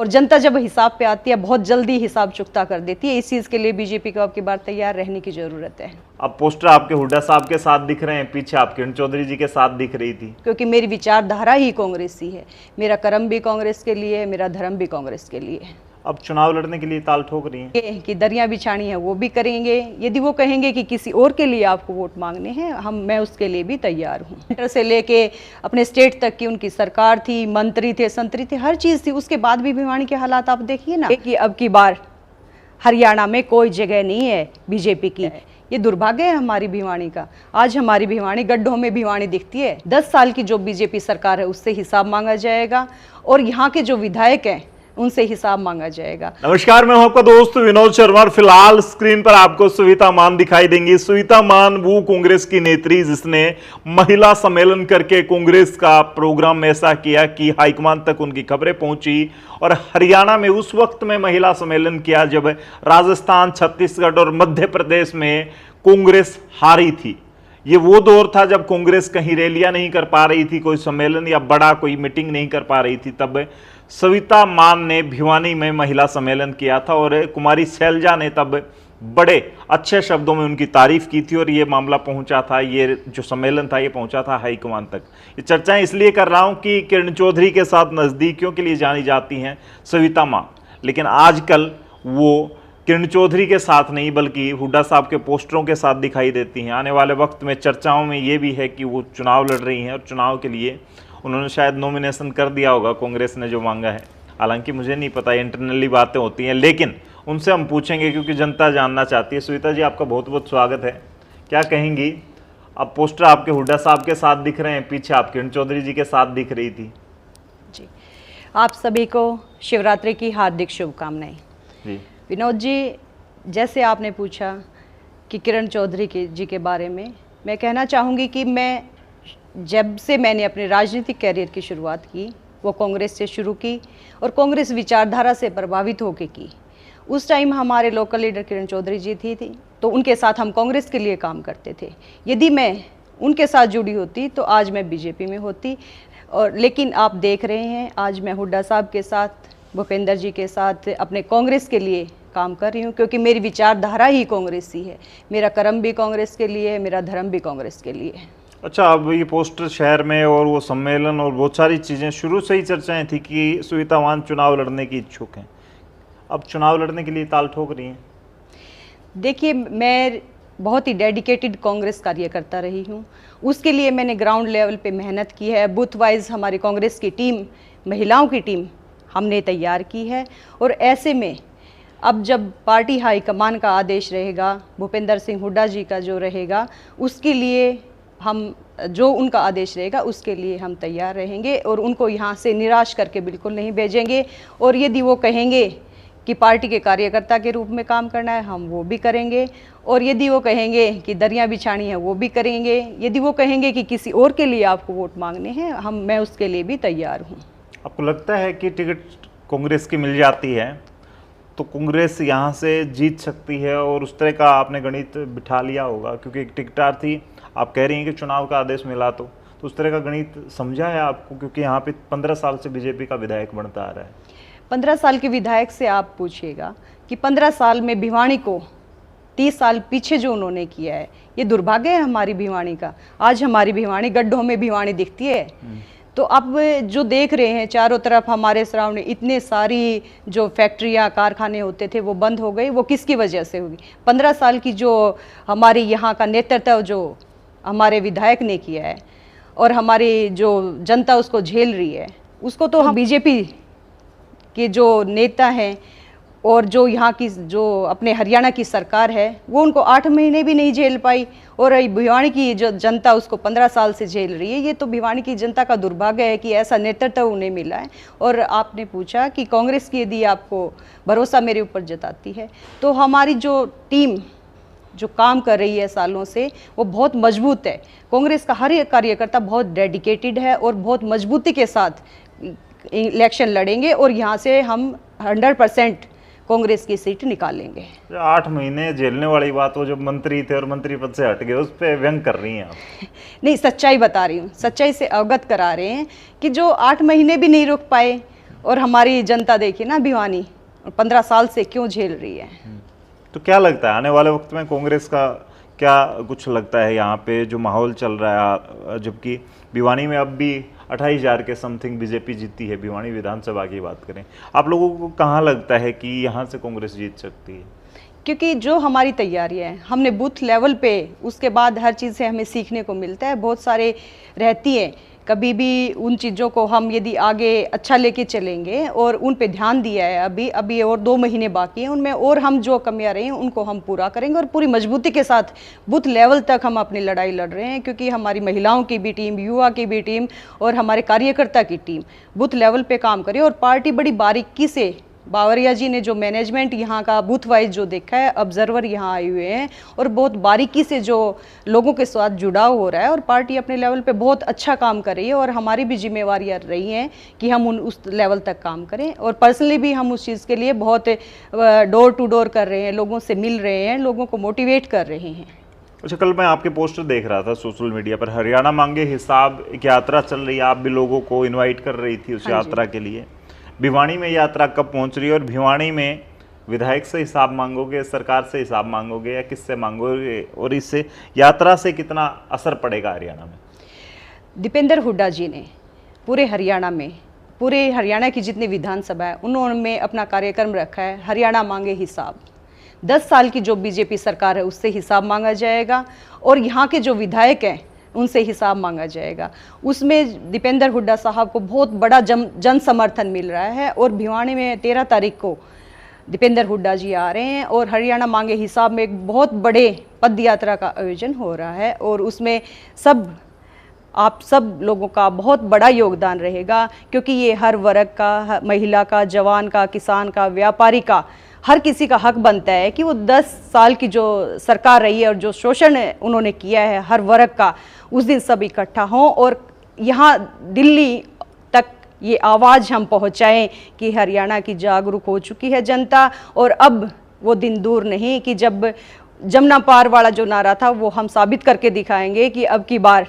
और जनता जब हिसाब पे आती है बहुत जल्दी हिसाब चुकता कर देती है। इस चीज़ के लिए बीजेपी को अब की बार तैयार रहने की ज़रूरत है। अब पोस्टर आपके हुड्डा साहब के साथ दिख रहे हैं, पीछे आप किरण चौधरी जी के साथ दिख रही थी। क्योंकि मेरी विचारधारा ही कांग्रेसी है, मेरा कर्म भी कांग्रेस के लिए है, मेरा धर्म भी कांग्रेस के लिए है। अब चुनाव लड़ने के लिए ताल ठोक रही हैं कि दरिया बिछानी है वो भी करेंगे। यदि वो कहेंगे कि किसी और के लिए आपको वोट मांगने हैं, मैं उसके लिए भी तैयार हूँ। सेंटर से लेके अपने स्टेट तक की उनकी सरकार थी, मंत्री थे, संतरी थे, हर चीज़ थी। उसके बाद भी भिवानी के हालात आप देखिए ना कि अब की बार हरियाणा में कोई जगह नहीं है बीजेपी की। ये दुर्भाग्य है हमारी भिवानी का। आज हमारी भिवानी गड्ढों में भिवानी दिखती है। 10 साल की जो बीजेपी सरकार है उससे हिसाब मांगा जाएगा और यहाँ के जो विधायक हैं उनसे हिसाब मांगा जाएगा। नमस्कार, मैं हूं आपका दोस्त विनोद शर्मा। फिलहाल स्क्रीन पर आपको सुविता मान दिखाई देंगी। सुविता मान वो कांग्रेस की नेत्री जिसने महिला सम्मेलन करके कांग्रेस का प्रोग्राम ऐसा किया कि हाईकमान तक उनकी खबरें पहुंची। और हरियाणा में उस वक्त में महिला सम्मेलन किया जब राजस्थान, छत्तीसगढ़ और मध्य प्रदेश में कांग्रेस हारी थी। ये वो दौर था जब कांग्रेस कहीं रैलियां नहीं कर पा रही थी, कोई सम्मेलन या बड़ा कोई मीटिंग नहीं कर पा रही थी। तब सविता मान ने भिवानी में महिला सम्मेलन किया था और कुमारी शैलजा ने तब बड़े अच्छे शब्दों में उनकी तारीफ की थी। और ये मामला पहुंचा था, ये जो सम्मेलन था ये पहुंचा था हाईकमान तक। ये चर्चाएं इसलिए कर रहा हूं कि किरण चौधरी के साथ नज़दीकियों के लिए जानी जाती हैं सविता मान, लेकिन आजकल वो किरण चौधरी के साथ नहीं बल्कि हुड्डा साहब के पोस्टरों के साथ दिखाई देती हैं। आने वाले वक्त में चर्चाओं में ये भी है कि वो चुनाव लड़ रही हैं और चुनाव के लिए उन्होंने शायद नॉमिनेशन कर दिया होगा कांग्रेस ने जो मांगा है। हालांकि मुझे नहीं पता, इंटरनली बातें होती हैं, लेकिन उनसे हम पूछेंगे क्योंकि जनता जानना चाहती है। सुविता जी, आपका बहुत बहुत स्वागत है। क्या कहेंगी? अब पोस्टर आपके हुड्डा साहब के साथ दिख रहे हैं, पीछे आप किरण चौधरी जी के साथ दिख रही थी। जी, आप सभी को शिवरात्रि की हार्दिक शुभकामनाएं। जी विनोद जी, जैसे आपने पूछा कि किरण चौधरी जी के बारे में, मैं कहना चाहूँगी कि जब से मैंने अपने राजनीतिक कैरियर की शुरुआत की वो कांग्रेस से शुरू की और कांग्रेस विचारधारा से प्रभावित होकर की। उस टाइम हमारे लोकल लीडर किरण चौधरी जी थी तो उनके साथ हम कांग्रेस के लिए काम करते थे। यदि मैं उनके साथ जुड़ी होती तो आज मैं बीजेपी में होती। और लेकिन आप देख रहे हैं आज मैं हुड्डा साहब के साथ, भूपेंद्र जी के साथ अपने कांग्रेस के लिए काम कर रही हूँ, क्योंकि मेरी विचारधारा ही कांग्रेसी है। मेरा कर्म भी कांग्रेस के लिए है, मेरा धर्म भी कांग्रेस के लिए है। अच्छा, अब ये पोस्टर शहर में और वो सम्मेलन और बहुत सारी चीज़ें, शुरू से ही चर्चाएं थी कि सुविता मान चुनाव लड़ने की इच्छुक हैं। अब चुनाव लड़ने के लिए ताल ठोक रही हैं। देखिए, मैं बहुत ही डेडिकेटेड कांग्रेस कार्यकर्ता रही हूँ। उसके लिए मैंने ग्राउंड लेवल पे मेहनत की है। बूथ वाइज हमारी कांग्रेस की टीम, महिलाओं की टीम हमने तैयार की है। और ऐसे में अब जब पार्टी हाईकमान का आदेश रहेगा, भूपेंद्र सिंह हुड्डा जी का जो रहेगा, उसके लिए हम जो उनका आदेश रहेगा उसके लिए हम तैयार रहेंगे और उनको यहाँ से निराश करके बिल्कुल नहीं भेजेंगे। और यदि वो कहेंगे कि पार्टी के कार्यकर्ता के रूप में काम करना है, हम वो भी करेंगे। और यदि वो कहेंगे कि दरिया बिछानी है वो भी करेंगे। यदि वो कहेंगे कि किसी और के लिए आपको वोट मांगने हैं, मैं उसके लिए भी तैयार हूँ। आपको लगता है कि टिकट कांग्रेस की मिल जाती है तो कांग्रेस यहाँ से जीत सकती है? और उस तरह का आपने गणित बिठा लिया होगा, क्योंकि एक टिकटार्थी आप कह रही हैं कि चुनाव का आदेश मिला तो उस तरह का गणित समझा है आपको? क्योंकि यहाँ पे 15 साल से बीजेपी का विधायक बनता आ रहा है। 15 साल के विधायक से आप पूछिएगा कि 15 साल में भिवानी को 30 साल पीछे जो उन्होंने किया है, ये दुर्भाग्य है हमारी भिवानी का। आज हमारी भिवानी गड्ढों में भिवानी दिखती है। तो अब जो देख रहे हैं चारों तरफ हमारे सराउंडिंग, इतने सारी जो फैक्ट्रियां, कारखाने होते थे वो बंद हो गए। वो किसकी वजह से होगी? 15 साल की जो हमारी यहाँ का नेतृत्व जो हमारे विधायक ने किया है और हमारी जो जनता उसको झेल रही है, उसको तो हम बीजेपी के जो नेता हैं और जो यहाँ की जो अपने हरियाणा की सरकार है वो उनको 8 महीने भी नहीं झेल पाई। और भिवानी की जो जनता उसको 15 साल से झेल रही है। ये तो भिवानी की जनता का दुर्भाग्य है कि ऐसा नेतृत्व उन्हें मिला है। और आपने पूछा कि कांग्रेस की यदि आपको भरोसा मेरे ऊपर जताती है तो हमारी जो टीम जो काम कर रही है सालों से वो बहुत मजबूत है। कांग्रेस का हर एक कार्यकर्ता बहुत डेडिकेटेड है और बहुत मजबूती के साथ इलेक्शन लड़ेंगे और यहाँ से हम 100% कांग्रेस की सीट निकालेंगे। 8 महीने झेलने वाली बात, वो जब मंत्री थे और मंत्री पद से हट गए, उस पर व्यंग कर रही हैं आप? नहीं, सच्चाई बता रही हूँ, सच्चाई से अवगत करा रहे हैं कि जो 8 महीने भी नहीं रुक पाए और हमारी जनता देखिए ना भिवानी 15 साल से क्यों झेल रही है। तो क्या लगता है आने वाले वक्त में कांग्रेस का क्या कुछ लगता है यहाँ पे जो माहौल चल रहा है, जबकि भिवानी में अब भी 28,000 के समथिंग बीजेपी जीती है, भिवानी विधानसभा की बात करें, आप लोगों को कहाँ लगता है कि यहाँ से कांग्रेस जीत सकती है? क्योंकि जो हमारी तैयारी है हमने बूथ लेवल पे, उसके बाद हर चीज़ से हमें सीखने को मिलता है, बहुत सारे रहती है, कभी भी उन चीज़ों को हम यदि आगे अच्छा लेके चलेंगे और उन पे ध्यान दिया है, अभी और 2 महीने बाकी हैं उनमें, और हम जो कमियां रही हैं उनको हम पूरा करेंगे और पूरी मजबूती के साथ बूथ लेवल तक हम अपनी लड़ाई लड़ रहे हैं। क्योंकि हमारी महिलाओं की भी टीम, युवा की भी टीम और हमारे कार्यकर्ता की टीम बूथ लेवल पे काम करे, और पार्टी बड़ी बारीकी से, बावरिया जी ने जो मैनेजमेंट यहाँ का बूथ वाइज जो देखा है, ऑब्जर्वर यहाँ आए हुए हैं और बहुत बारीकी से जो लोगों के साथ जुड़ाव हो रहा है, और पार्टी अपने लेवल पे बहुत अच्छा काम कर रही है, और हमारी भी जिम्मेवारियाँ रही हैं कि हम उस लेवल तक काम करें। और पर्सनली भी हम उस चीज़ के लिए बहुत डोर टू डोर कर रहे हैं, लोगों से मिल रहे हैं, लोगों को मोटिवेट कर रहे हैं। अच्छा, कल मैं आपके पोस्टर देख रहा था सोशल मीडिया पर, हरियाणा मांगे हिसाब एक यात्रा चल रही है, आप भी लोगों को इन्वाइट कर रही थी उस यात्रा के लिए। भिवानी में यात्रा कब पहुंच रही है, और भिवानी में विधायक से हिसाब मांगोगे, सरकार से हिसाब मांगोगे, या किससे मांगोगे, और इससे यात्रा से कितना असर पड़ेगा हरियाणा में? दीपेंद्र हुड्डा जी ने पूरे हरियाणा की जितनी विधानसभा है उन्होंने अपना कार्यक्रम रखा है, हरियाणा मांगे हिसाब। 10 साल की जो बीजेपी सरकार है उससे हिसाब मांगा जाएगा, और यहाँ के जो विधायक हैं उनसे हिसाब मांगा जाएगा। उसमें दीपेंद्र हुड्डा साहब को बहुत बड़ा जन समर्थन मिल रहा है, और भिवानी में 13 तारीख को दीपेंद्र हुड्डा जी आ रहे हैं, और हरियाणा मांगे हिसाब में एक बहुत बड़े पद यात्रा का आयोजन हो रहा है, और उसमें आप सब लोगों का बहुत बड़ा योगदान रहेगा। क्योंकि ये हर वर्ग का, महिला का, जवान का, किसान का, व्यापारी का, हर किसी का हक बनता है कि वो 10 साल की जो सरकार रही है और जो शोषण उन्होंने किया है हर वर्ग का, उस दिन सब इकट्ठा हों और यहाँ दिल्ली तक ये आवाज़ हम पहुँचाएं कि हरियाणा की जागरूक हो चुकी है जनता, और अब वो दिन दूर नहीं कि जब जमुना पार वाला जो नारा था वो हम साबित करके दिखाएंगे कि अब की बार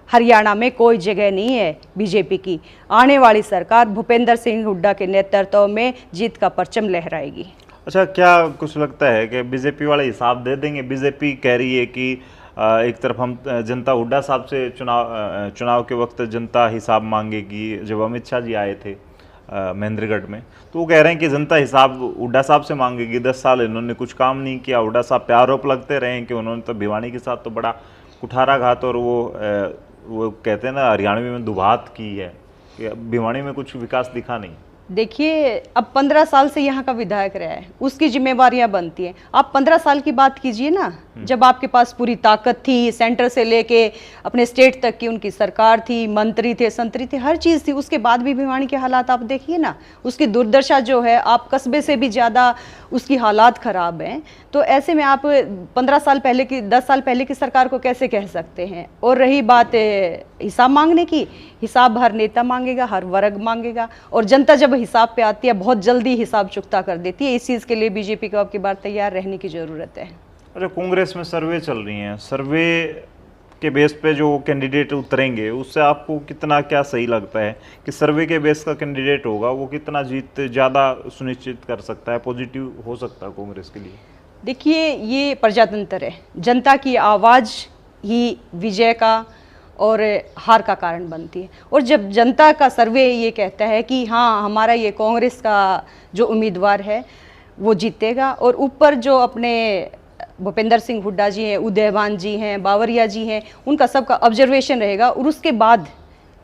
हरियाणा में कोई जगह नहीं है बीजेपी की। आने वाली सरकार भूपेंद्र सिंह हुड्डा के नेतृत्व में जीत का परचम लहराएगी। अच्छा, क्या कुछ लगता है कि बीजेपी वाले हिसाब दे देंगे? बीजेपी कह रही है कि एक तरफ हम जनता हुड्डा साहब से चुनाव के वक्त जनता हिसाब मांगेगी। जब अमित शाह जी आए थे महेंद्रगढ़ में, तो वो कह रहे हैं कि जनता हिसाब हुड्डा साहब से मांगेगी। 10 साल इन्होंने कुछ काम नहीं किया। हुड्डा साहब पे आरोप लगते रहे कि उन्होंने तो भिवानी के साथ तो बड़ा कुठाराघात और वो कहते हैं ना हरियाणवी में दुभात की है कि भिवानी में कुछ विकास दिखा नहीं। देखिए, अब 15 साल से यहाँ का विधायक रहा है, उसकी जिम्मेवारियां बनती हैं। आप 15 साल की बात कीजिए ना, जब आपके पास पूरी ताकत थी, सेंटर से लेके अपने स्टेट तक की उनकी सरकार थी, मंत्री थे, संतरी थे, हर चीज़ थी। उसके बाद भी भिवानी के हालात आप देखिए ना, उसकी दुर्दशा जो है, आप कस्बे से भी ज़्यादा उसकी हालात ख़राब हैं। तो ऐसे में आप 15 साल पहले की, 10 साल पहले की सरकार को कैसे कह सकते हैं? और रही बात हिसाब मांगने की, हिसाब हर नेता मांगेगा, हर वर्ग मांगेगा, और जनता जब हिसाब पे आती है बहुत जल्दी हिसाब चुकता कर देती है। इस चीज़ के लिए बीजेपी को अब की बार तैयार रहने की ज़रूरत है। अच्छा, कांग्रेस में सर्वे चल रही हैं, सर्वे के बेस पे जो कैंडिडेट उतरेंगे उससे आपको कितना क्या सही लगता है कि सर्वे के बेस का कैंडिडेट होगा वो कितना जीत ज़्यादा सुनिश्चित कर सकता है, पॉजिटिव हो सकता है कांग्रेस के लिए? देखिए, ये प्रजातंत्र है, जनता की आवाज़ ही विजय का और हार का कारण बनती है। और जब जनता का सर्वे ये कहता है कि हाँ, हमारा ये कांग्रेस का जो उम्मीदवार है वो जीतेगा, और ऊपर जो अपने भूपेंद्र सिंह हुड्डा जी हैं, उदयवान जी हैं, बावरिया जी हैं, उनका सबका ऑब्जर्वेशन रहेगा, और उसके बाद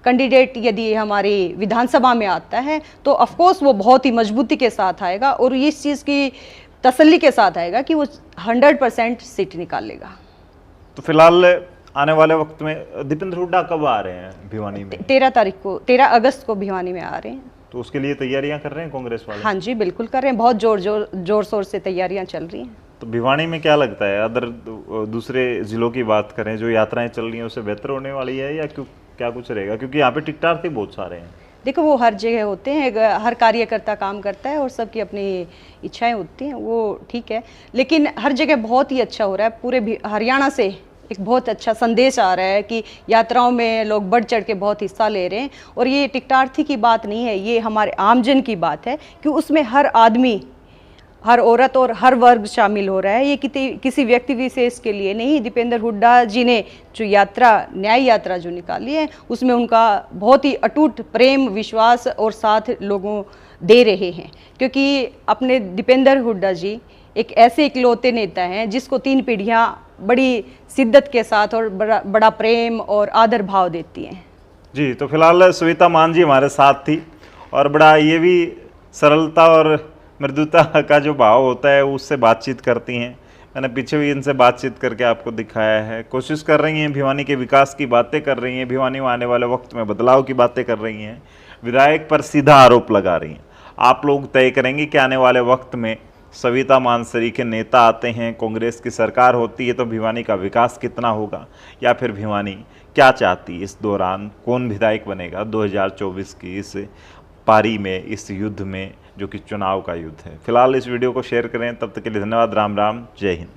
कैंडिडेट यदि हमारी विधानसभा में आता है तो ऑफकोर्स वो बहुत ही मजबूती के साथ आएगा, और इस चीज़ की तसल्ली के साथ आएगा कि वो 100% सीट निकालेगा। तो फिलहाल आने वाले वक्त में दीपेंद्र हुड्डा कब आ रहे हैं भिवानी में? 13 अगस्त को भिवानी में आ रहे हैं। तो उसके लिए तैयारियां कर रहे हैं कांग्रेस वाले? हाँ जी, बिल्कुल कर रहे हैं, बहुत जोर शोर से तैयारियां चल रही हैं। तो भिवानी में क्या लगता है, अदर दूसरे जिलों की बात करें, जो यात्राएं चल रही हैं उससे बेहतर होने वाली है, या क्या कुछ रहेगा? क्योंकि यहाँ पे टिकटार्थी बहुत सारे हैं। देखो, वो हर जगह होते हैं, हर कार्यकर्ता काम करता है और सबकी अपनी इच्छाएं होती हैं, वो ठीक है, लेकिन हर जगह बहुत ही अच्छा हो रहा है। पूरे हरियाणा से एक बहुत अच्छा संदेश आ रहा है कि यात्राओं में लोग बढ़ चढ़ के बहुत हिस्सा ले रहे हैं। और ये टिकटार्थी की बात नहीं है, ये हमारे आमजन की बात है कि उसमें हर आदमी, हर औरत और हर वर्ग शामिल हो रहा है। ये किसी व्यक्ति विशेष के लिए नहीं। दीपेंद्र हुड्डा जी ने जो यात्रा, न्याय यात्रा जो निकाली है, उसमें उनका बहुत ही अटूट प्रेम, विश्वास और साथ लोगों दे रहे हैं। क्योंकि अपने दीपेंद्र हुड्डा जी एक ऐसे इकलौते नेता हैं जिसको 3 पीढ़ियां बड़ी शिद्दत के साथ और बड़ा प्रेम और आदर भाव देती हैं। जी, तो फिलहाल सुविता मान जी हमारे साथ थी और बड़ा ये भी सरलता और मृदुता का जो भाव होता है उससे बातचीत करती हैं। मैंने पीछे भी इनसे बातचीत करके आपको दिखाया है। कोशिश कर रही हैं, भिवानी के विकास की बातें कर रही हैं, भिवानी में आने वाले वक्त में बदलाव की बातें कर रही हैं, विधायक पर सीधा आरोप लगा रही हैं। आप लोग तय करेंगे कि आने वाले वक्त में सविता मानसरी के नेता आते हैं, कांग्रेस की सरकार होती है, तो भिवानी का विकास कितना होगा, या फिर भिवानी क्या चाहती इस दौरान, कौन विधायक बनेगा 2024 की इस पारी में, इस युद्ध में जो कि चुनाव का युद्ध है। फिलहाल इस वीडियो को शेयर करें। तब तक के लिए धन्यवाद। राम राम, जय हिंद।